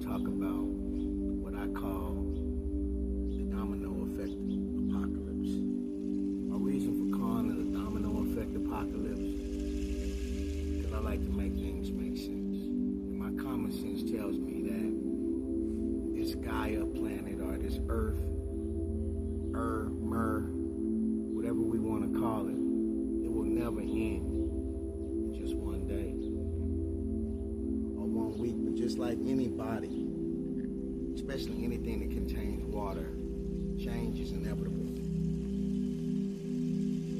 to talk about what I call the domino effect apocalypse. My reason for calling it a domino effect apocalypse, because I like to make things make sense. And my common sense tells me that this Gaia planet, or this Earth, whatever we want to call it, it will never end in just one day or 1 week. But just like any body, especially anything that contains water, change is inevitable.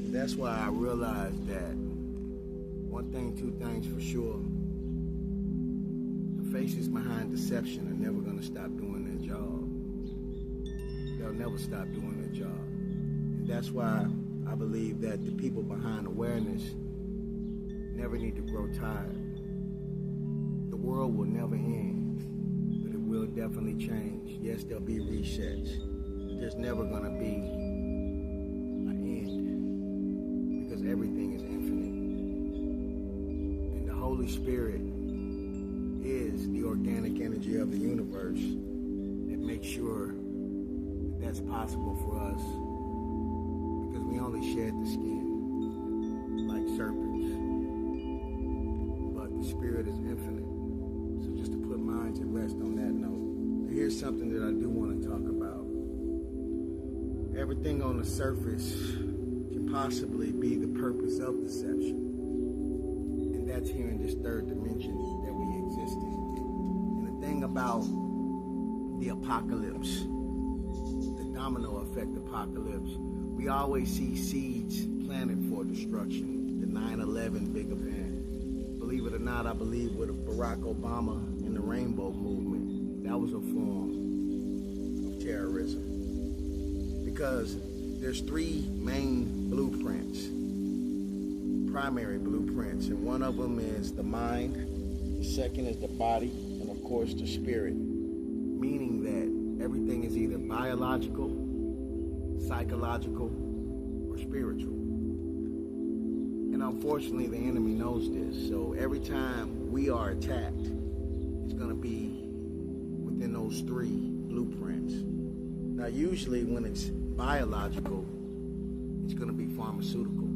And that's why I realized that two things for sure: the faces behind deception are never going to stop doing their job. They'll never stop doing their job. And that's why I believe that the people behind awareness never need to grow tired. The world will never end, but it will definitely change. Yes, there'll be resets, but there's never going to be an end, because everything is infinite. And the Holy Spirit is the organic energy of the universe that makes sure that that's possible for us, because we only shed the skin like serpents, but the spirit is infinite. So just to put minds at rest on that note, here's something that I do want to talk about. Everything on the surface can possibly be the purpose of deception, and that's here in this third dimension that we exist in. And the thing about the apocalypse, the domino effect apocalypse, we always see seeds planted for destruction. The 9/11 big event. Believe it or not, I believe with Barack Obama and the Rainbow Movement, that was a form of terrorism. Because there's three main blueprints, primary blueprints, and one of them is the mind, the second is the body, and of course the spirit. Meaning that everything is either biological, psychological, or spiritual. And unfortunately, the enemy knows this. So every time we are attacked, it's going to be within those three blueprints. Now, usually when it's biological, it's going to be pharmaceutical.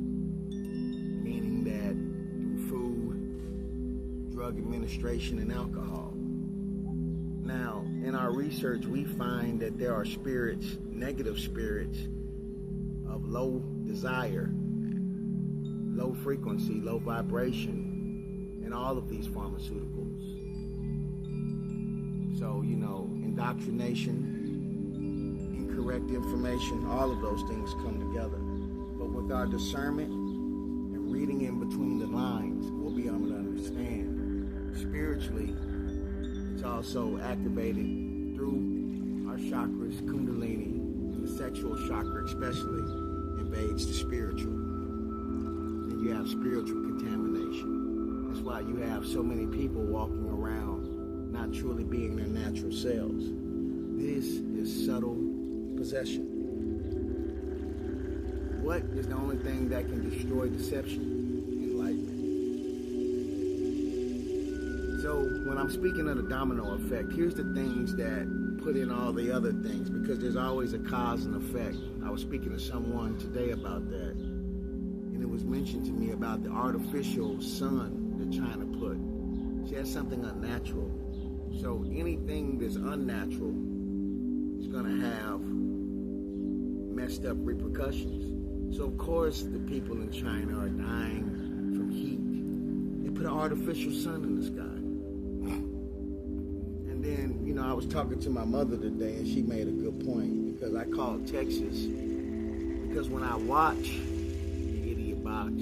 Meaning that through food, drug administration, and alcohol. Now, in our research, we find that there are spirits, negative spirits, of low desire, low frequency, low vibration, in all of these pharmaceuticals. So, indoctrination, incorrect information, all of those things come together. But with our discernment and reading in between the lines, we'll be able to understand. Spiritually, it's also activated through our chakras, Kundalini, and the sexual chakra especially invades the spiritual. And you have spiritual contamination. That's why you have so many people walking around not truly being their natural selves. This is subtle possession. What is the only thing that can destroy deception? So when I'm speaking of the domino effect, here's the things that put in all the other things, because there's always a cause and effect. I was speaking to someone today about that, and it was mentioned to me about the artificial sun they're trying to put. See, that's something unnatural. So anything that's unnatural is going to have messed up repercussions. So of course the people in China are dying from heat. They put an artificial sun in the sky. And then, I was talking to my mother today, and she made a good point, because I called Texas, because when I watch the Idiot Box,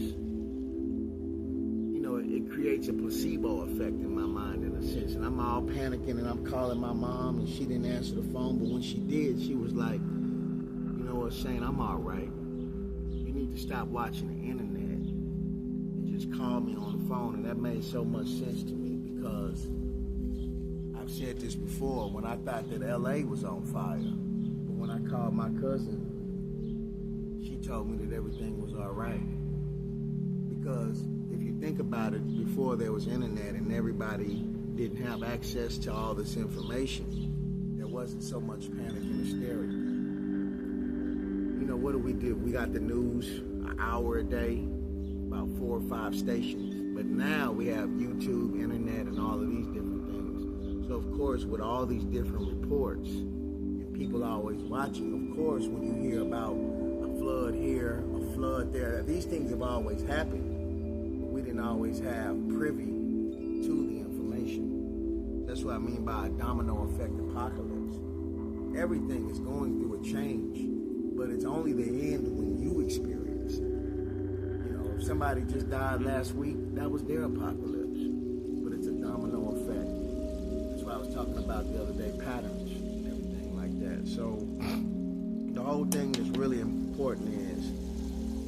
it creates a placebo effect in my mind, in a sense, and I'm all panicking, and I'm calling my mom, and she didn't answer the phone, but when she did, she was like, Shane, I'm all right. You need to stop watching the internet and just call me on the phone. And that made so much sense to me, because I've said this before, when I thought that LA was on fire, but when I called my cousin, she told me that everything was all right. Because if you think about it, before there was internet and everybody didn't have access to all this information, there wasn't so much panic and hysteria. You know, what do? We got the news an hour a day, about 4 or 5 stations. But now we have YouTube, internet, and all of these different things. So, of course, with all these different reports, and people always watching, of course, when you hear about a flood here, a flood there, these things have always happened. But we didn't always have privy to the information. That's what I mean by a domino effect apocalypse. Everything is going through a change, but it's only the end when you experience it. You know, if somebody just died last week, that was their apocalypse, but it's a domino effect. That's why I was talking about the other day, patterns and everything like that. So the whole thing that's really important is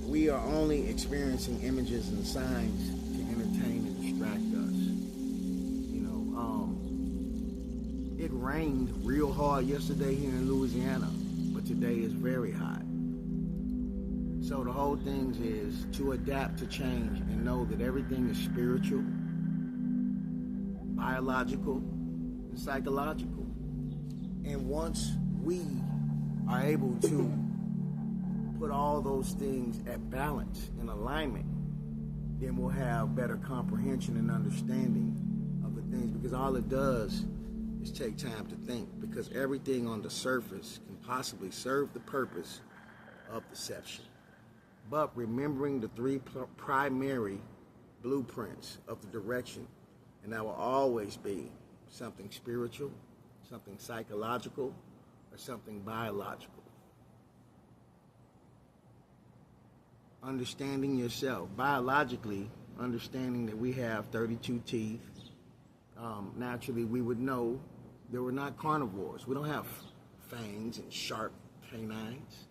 we are only experiencing images and signs to entertain and distract us. You know, it rained real hard yesterday here in Louisiana, but today is very hot. So the whole thing is to adapt to change and know that everything is spiritual, biological, and psychological. And once we are able to put all those things at balance and alignment, then we'll have better comprehension and understanding of the things, because all it does is take time to think, because everything on the surface can possibly serve the purpose of deception. But remembering the 3 primary blueprints of the direction, and that will always be something spiritual, something psychological, or something biological. Understanding yourself. Biologically, understanding that we have 32 teeth. Naturally, we would know that we're not carnivores. We don't have fangs and sharp canines.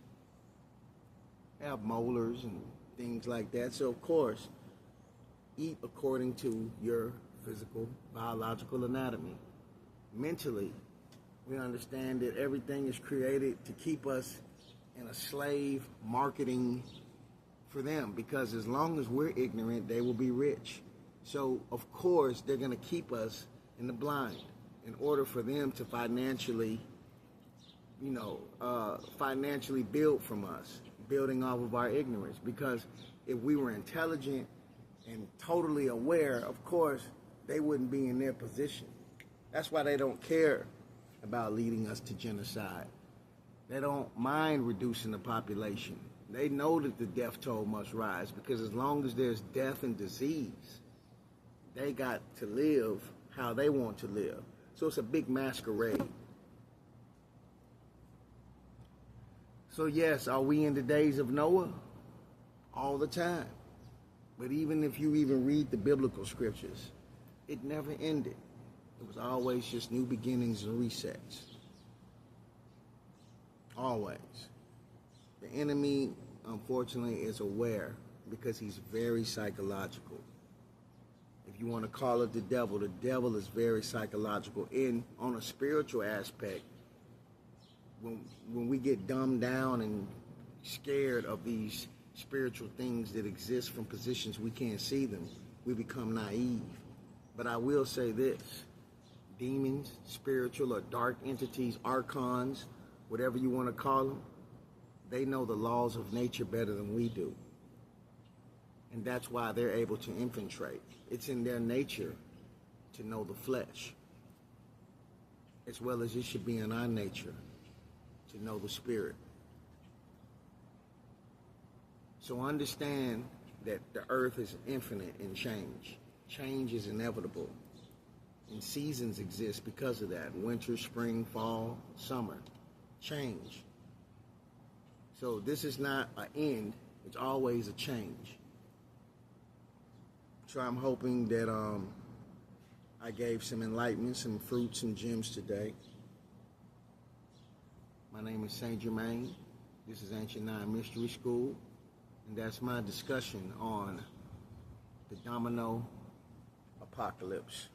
We have molars and things like that. So, of course, eat according to your physical, biological anatomy. Mentally, we understand that everything is created to keep us in a slave marketing for them, because as long as we're ignorant, they will be rich. So, of course, they're going to keep us in the blind in order for them to financially build from us, building off of our ignorance. Because if we were intelligent and totally aware, of course, they wouldn't be in their position. That's why they don't care about leading us to genocide. They don't mind reducing the population. They know that the death toll must rise, because as long as there's death and disease, they got to live how they want to live. So it's a big masquerade. So yes, are we in the days of Noah? All the time. But even if you even read the biblical scriptures, it never ended. It was always just new beginnings and resets. Always. The enemy, unfortunately, is aware, because he's very psychological. If you want to call it the devil is very psychological. And on a spiritual aspect, when we get dumbed down and scared of these spiritual things that exist from positions we can't see them, we become naive. But I will say this: demons, spiritual or dark entities, archons, whatever you want to call them, they know the laws of nature better than we do. And that's why they're able to infiltrate. It's in their nature to know the flesh, as well as it should be in our nature to know the spirit. So understand that the earth is infinite in change. Change is inevitable. And seasons exist because of that. Winter, spring, fall, summer. Change. So this is not an end. It's always a change. So I'm hoping that I gave some enlightenment, some fruits and gems today. My name is Saint Germain. This is Ancient Nine Mystery School. And that's my discussion on the domino apocalypse.